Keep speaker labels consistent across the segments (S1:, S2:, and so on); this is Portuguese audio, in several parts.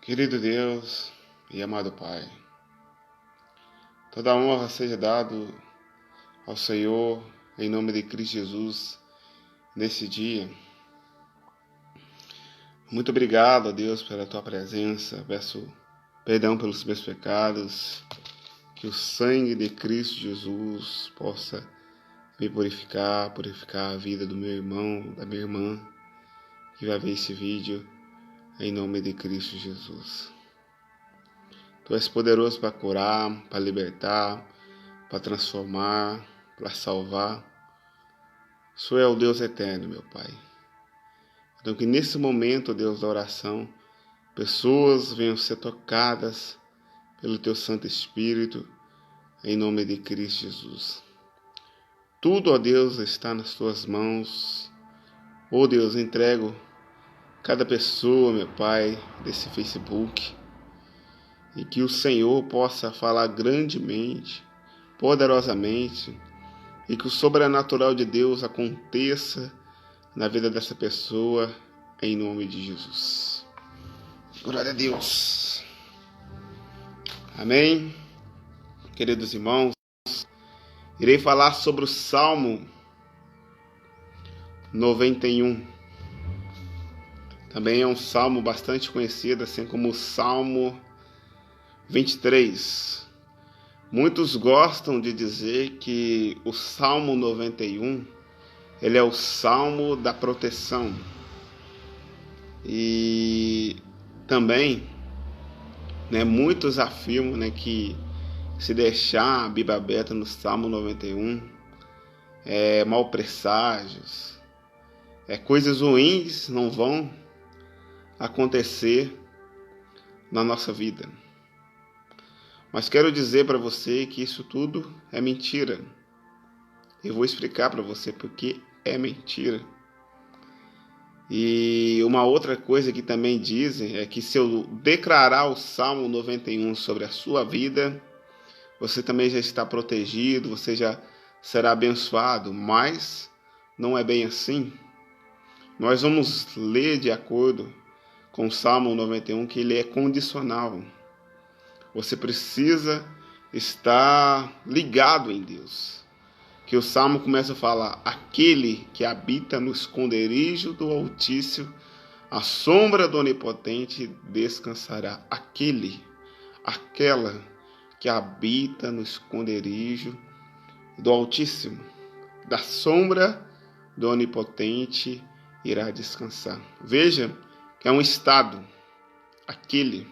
S1: Querido Deus e amado Pai, toda a honra seja dado ao Senhor em nome de Cristo Jesus nesse dia. Muito obrigado, Deus, pela Tua presença. Peço perdão pelos meus pecados, que o sangue de Cristo Jesus possa me purificar a vida do meu irmão, da minha irmã, que vai ver esse vídeo em nome de Cristo Jesus. Tu és poderoso para curar, para libertar, para transformar, para salvar. O Senhor é o Deus eterno, meu Pai. Então que nesse momento, Deus da oração, pessoas venham ser tocadas pelo Teu Santo Espírito, em nome de Cristo Jesus. Tudo, ó Deus, está nas Tuas mãos. Ó Deus, entrego cada pessoa, meu Pai, desse Facebook, e que o Senhor possa falar grandemente, poderosamente, e que o sobrenatural de Deus aconteça na vida dessa pessoa, em nome de Jesus. Glória a Deus. Amém. Queridos irmãos, irei falar sobre o Salmo 91. Também é um salmo bastante conhecido, assim como o Salmo 23. Muitos gostam de dizer que o Salmo 91, ele é o Salmo da proteção. E também, muitos afirmam, que se deixar a Bíblia aberta no Salmo 91, mau presságios, coisas ruins não vão acontecer na nossa vida. Mas quero dizer para você que isso tudo é mentira. Eu vou explicar para você porque é mentira. E uma outra coisa que também dizem é que se eu declarar o Salmo 91 sobre a sua vida, você também já está protegido, você já será abençoado, mas não é bem assim. Nós vamos ler de acordo com o Salmo 91 que ele é condicional. Você precisa estar ligado em Deus. Que o Salmo começa a falar: aquele que habita no esconderijo do Altíssimo, a sombra do Onipotente descansará. Aquela que habita no esconderijo do Altíssimo, da sombra do Onipotente irá descansar. Veja que é um estado. Aquele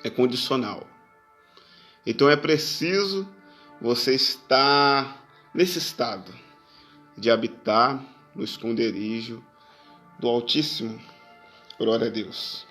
S1: é condicional. Então é preciso você estar nesse estado de habitar no esconderijo do Altíssimo. Glória a Deus.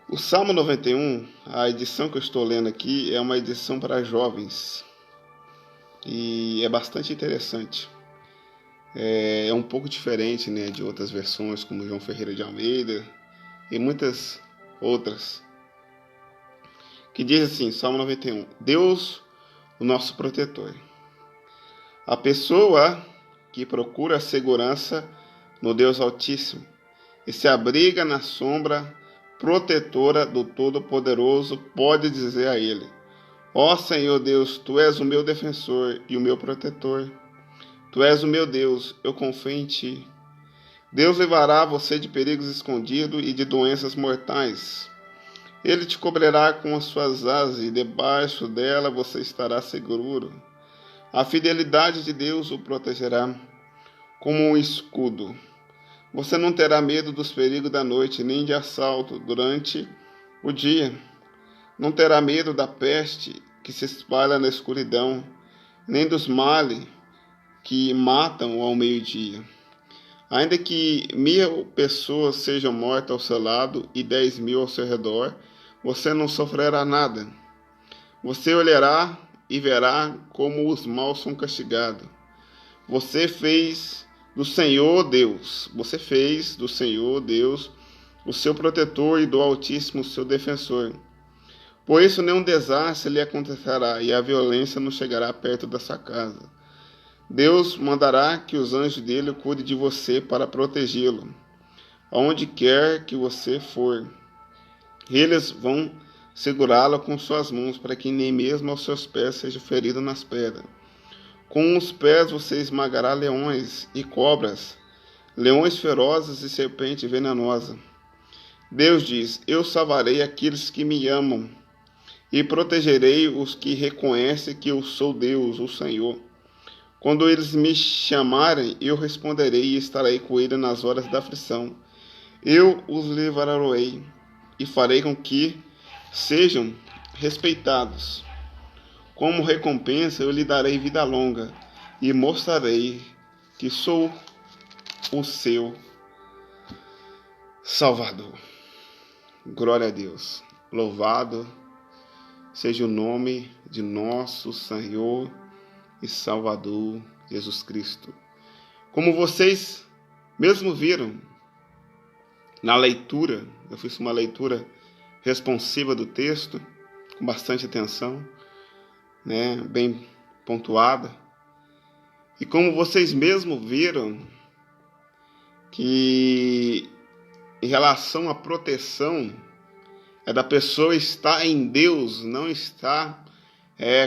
S1: O Salmo 91, a edição que eu estou lendo aqui, é uma edição para jovens. E é bastante interessante. É um pouco diferente, de outras versões, como João Ferreira de Almeida e muitas outras. Que diz assim, Salmo 91, Deus, o nosso protetor. A pessoa que procura a segurança no Deus Altíssimo e se abriga na sombra protetora do Todo-Poderoso pode dizer a Ele: ó Senhor Deus, Tu és o meu defensor e o meu protetor. Tu és o meu Deus, eu confio em Ti. Deus livrará você de perigos escondidos e de doenças mortais. Ele te cobrirá com as suas asas e debaixo dela você estará seguro. A fidelidade de Deus o protegerá como um escudo. Você não terá medo dos perigos da noite, nem de assalto durante o dia. Não terá medo da peste que se espalha na escuridão, nem dos males que matam ao meio-dia. Ainda que 1000 pessoas sejam mortas ao seu lado e 10.000 ao seu redor, você não sofrerá nada. Você olhará e verá como os maus são castigados. Você fez do Senhor Deus o seu protetor e do Altíssimo o seu defensor. Por isso nenhum desastre lhe acontecerá e a violência não chegará perto da sua casa. Deus mandará que os anjos dele cuidem de você para protegê-lo, aonde quer que você for. Eles vão segurá-la com suas mãos, para que nem mesmo aos seus pés seja ferido nas pedras. Com os pés você esmagará leões e cobras, leões ferozes e serpente venenosa. Deus diz: eu salvarei aqueles que me amam e protegerei os que reconhecem que eu sou Deus, o Senhor. Quando eles me chamarem, eu responderei e estarei com eles nas horas da aflição. Eu os livrarei e farei com que sejam respeitados. Como recompensa, eu lhe darei vida longa e mostrarei que sou o seu Salvador. Glória a Deus. Louvado seja o nome de nosso Senhor e Salvador Jesus Cristo. Como vocês mesmo viram na leitura, eu fiz uma leitura responsiva do texto, com bastante atenção, bem pontuada. E como vocês mesmo viram que em relação à proteção é da pessoa estar em Deus, não estar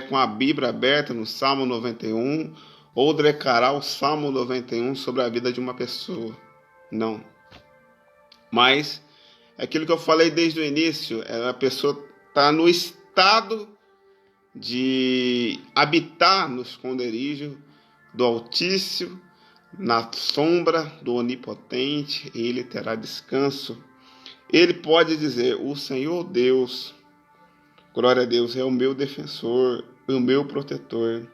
S1: com a Bíblia aberta no Salmo 91 ou declarar o Salmo 91 sobre a vida de uma pessoa. Não. Mas aquilo que eu falei desde o início, a pessoa está no estado de habitar no esconderijo do Altíssimo, na sombra do Onipotente, ele terá descanso. Ele pode dizer: o Senhor Deus, glória a Deus, é o meu defensor, o meu protetor.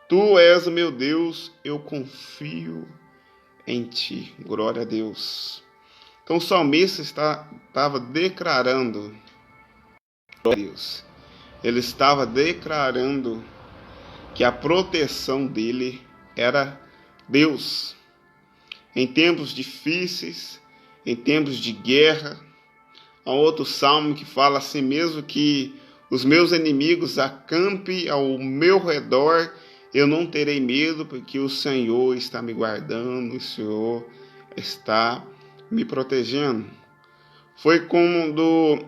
S1: Tu és o meu Deus, eu confio em ti. Glória a Deus. Então o salmista estava declarando, glória a Deus, ele estava declarando que a proteção dele era Deus. Em tempos difíceis, em tempos de guerra, há outro salmo que fala assim: mesmo que os meus inimigos acampem ao meu redor, eu não terei medo, porque o Senhor está me guardando, o Senhor está me protegendo. Foi quando,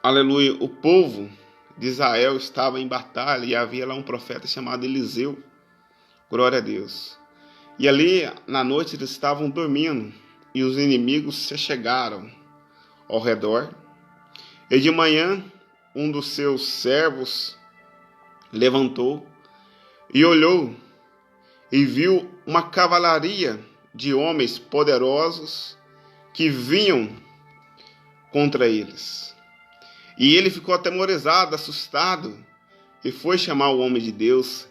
S1: aleluia, o povo de Israel estava em batalha e havia lá um profeta chamado Eliseu. Glória a Deus. E ali, na noite, eles estavam dormindo e os inimigos se chegaram ao redor. E de manhã, um dos seus servos levantou e olhou e viu uma cavalaria de homens poderosos que vinham contra eles. E ele ficou atemorizado, assustado, e foi chamar o homem de Deus,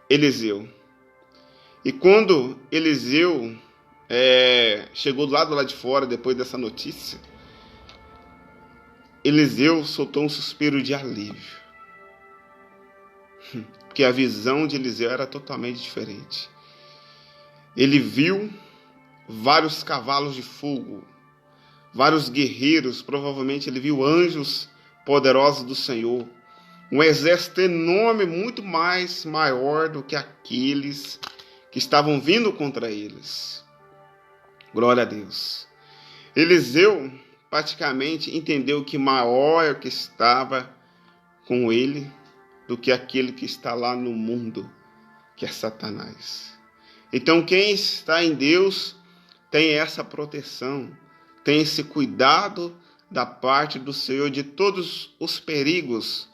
S1: Eliseu. E quando Eliseu chegou do lado lá de fora, depois dessa notícia, Eliseu soltou um suspiro de alívio. Porque a visão de Eliseu era totalmente diferente. Ele viu vários cavalos de fogo, vários guerreiros, provavelmente ele viu anjos poderosos do Senhor, um exército enorme, muito mais maior do que aqueles que estavam vindo contra eles. Glória a Deus. Eliseu praticamente entendeu que maior é o que estava com ele do que aquele que está lá no mundo, que é Satanás. Então quem está em Deus tem essa proteção, tem esse cuidado da parte do Senhor de todos os perigos,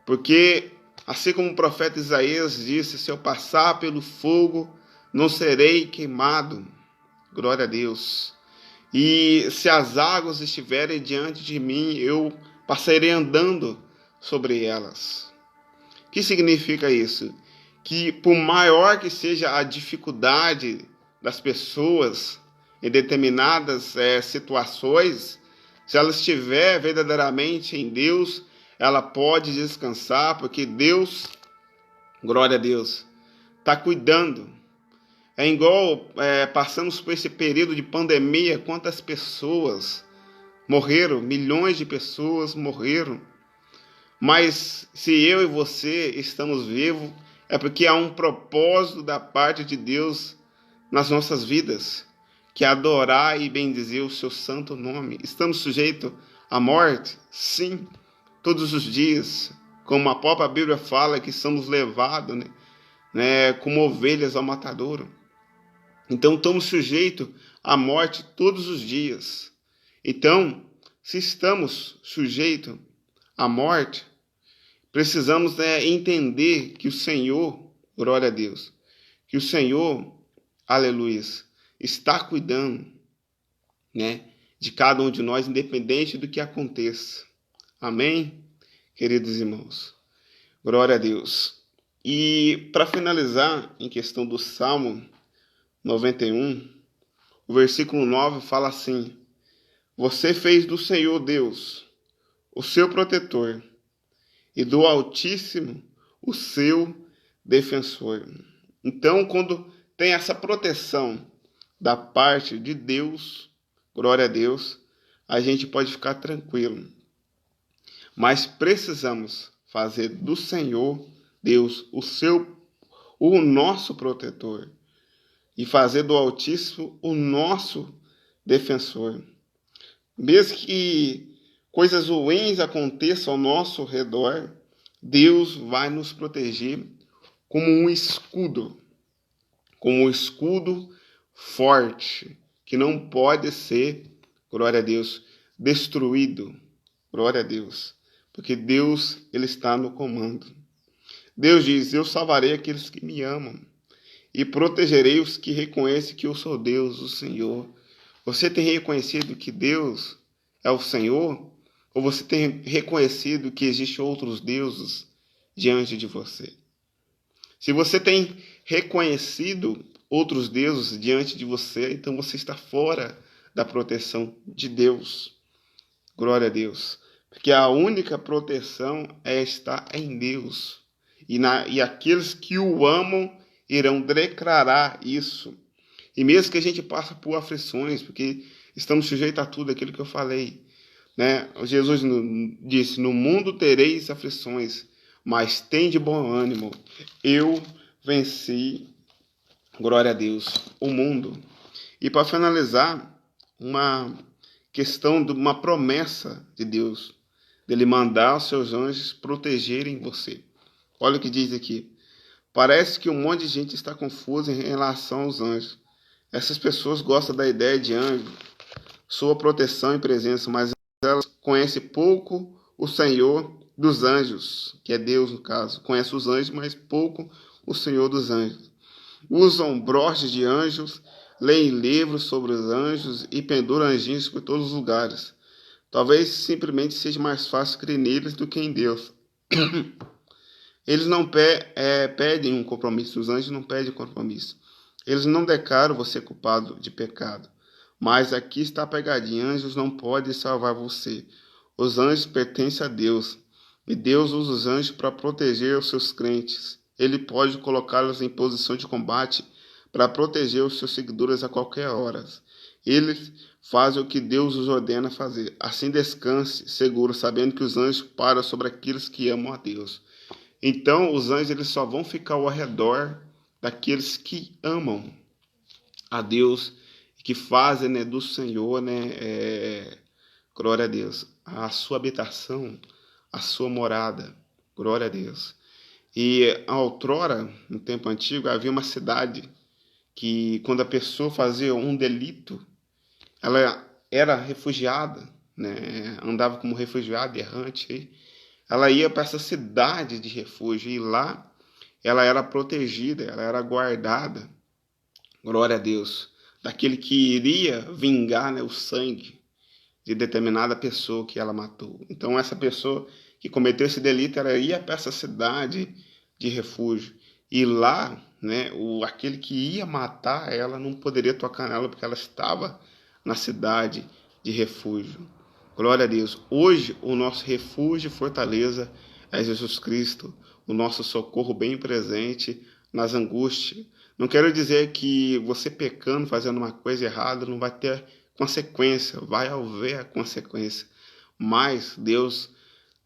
S1: porque assim como o profeta Isaías disse: se eu passar pelo fogo, não serei queimado. Glória a Deus. E se as águas estiverem diante de mim, eu passarei andando sobre elas. O que significa isso? Que por maior que seja a dificuldade das pessoas em determinadas situações, se ela estiver verdadeiramente em Deus, ela pode descansar, porque Deus, glória a Deus, está cuidando. É igual passamos por esse período de pandemia, quantas pessoas morreram, milhões de pessoas morreram. Mas se eu e você estamos vivos, é porque há um propósito da parte de Deus nas nossas vidas, que é adorar e bendizer o seu santo nome. Estamos sujeitos a morte? Sim, todos os dias. Como a própria Bíblia fala que somos levados, como ovelhas ao matadouro. Então, estamos sujeitos à morte todos os dias. Então, se estamos sujeitos à morte, precisamos entender que o Senhor, glória a Deus, que o Senhor, aleluia, está cuidando, de cada um de nós, independente do que aconteça. Amém, queridos irmãos? Glória a Deus. E para finalizar, em questão do Salmo 91, o versículo 9 fala assim: você fez do Senhor Deus o seu protetor e do Altíssimo o seu defensor. Então, quando tem essa proteção da parte de Deus, glória a Deus, a gente pode ficar tranquilo. Mas precisamos fazer do Senhor Deus o nosso protetor e fazer do Altíssimo o nosso defensor. Mesmo que coisas ruins aconteçam ao nosso redor, Deus vai nos proteger como um escudo forte, que não pode ser, glória a Deus, destruído, glória a Deus, porque Deus, Ele está no comando. Deus diz: eu salvarei aqueles que me amam e protegerei os que reconhecem que eu sou Deus, o Senhor. Você tem reconhecido que Deus é o Senhor? Ou você tem reconhecido que existem outros deuses diante de você? Se você tem reconhecido outros deuses diante de você, então você está fora da proteção de Deus. Glória a Deus. Porque a única proteção é estar em Deus. E aqueles que o amam irão declarar isso. E mesmo que a gente passe por aflições, porque estamos sujeitos a tudo aquilo que eu falei, Jesus disse: no mundo tereis aflições, mas tende bom ânimo. Eu venci, glória a Deus, o mundo. E para finalizar, uma questão de uma promessa de Deus, dele mandar os seus anjos protegerem você. Olha o que diz aqui. Parece que um monte de gente está confusa em relação aos anjos. Essas pessoas gostam da ideia de anjo, sua proteção e presença, mas elas conhecem pouco o Senhor dos anjos, que é Deus no caso. Conhecem os anjos, mas pouco o Senhor dos anjos. Usam broches de anjos, leem livros sobre os anjos e penduram anjinhos por todos os lugares. Talvez simplesmente seja mais fácil crer neles do que em Deus. Eles não pedem um compromisso, os anjos não pedem compromisso. Eles não declaram você culpado de pecado. Mas aqui está a pegadinha: anjos não podem salvar você. Os anjos pertencem a Deus. E Deus usa os anjos para proteger os seus crentes. Ele pode colocá-los em posição de combate para proteger os seus seguidores a qualquer hora. Eles fazem o que Deus os ordena fazer. Assim descanse seguro, sabendo que os anjos param sobre aqueles que amam a Deus. Então, os anjos eles só vão ficar ao redor daqueles que amam a Deus, que fazem do Senhor, glória a Deus, a sua habitação, a sua morada, glória a Deus. E outrora, no tempo antigo, havia uma cidade que, quando a pessoa fazia um delito, ela era refugiada, andava como refugiada errante. Ela ia para essa cidade de refúgio e lá ela era protegida, ela era guardada, glória a Deus, daquele que iria vingar o sangue de determinada pessoa que ela matou. Então essa pessoa que cometeu esse delito, ela ia para essa cidade de refúgio e lá, aquele que ia matar ela não poderia tocar nela porque ela estava na cidade de refúgio. Glória a Deus. Hoje o nosso refúgio e fortaleza é Jesus Cristo, o nosso socorro bem presente nas angústias. Não quero dizer que você pecando, fazendo uma coisa errada, não vai ter consequência, vai haver a consequência. Mas Deus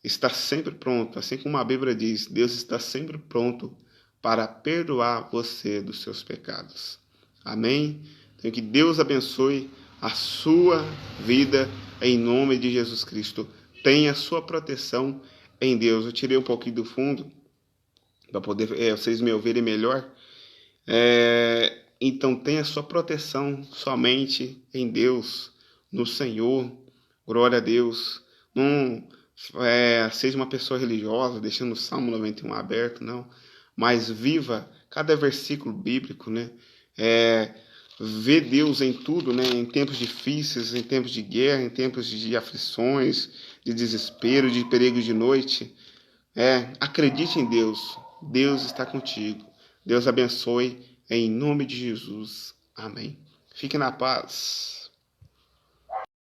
S1: está sempre pronto, assim como a Bíblia diz, Deus está sempre pronto para perdoar você dos seus pecados. Amém? Então que Deus abençoe a sua vida em nome de Jesus Cristo. Tenha sua proteção em Deus. Eu tirei um pouquinho do fundo para poder vocês me ouvirem melhor. Então tenha sua proteção somente em Deus, no Senhor. Glória a Deus. Não seja uma pessoa religiosa, deixando o Salmo 91 aberto, não. Mas viva cada versículo bíblico, né? Vê Deus em tudo, né? Em tempos difíceis, em tempos de guerra, em tempos de aflições, de desespero, de perigo de noite. Acredite em Deus. Deus está contigo. Deus abençoe em nome de Jesus. Amém. Fique na paz.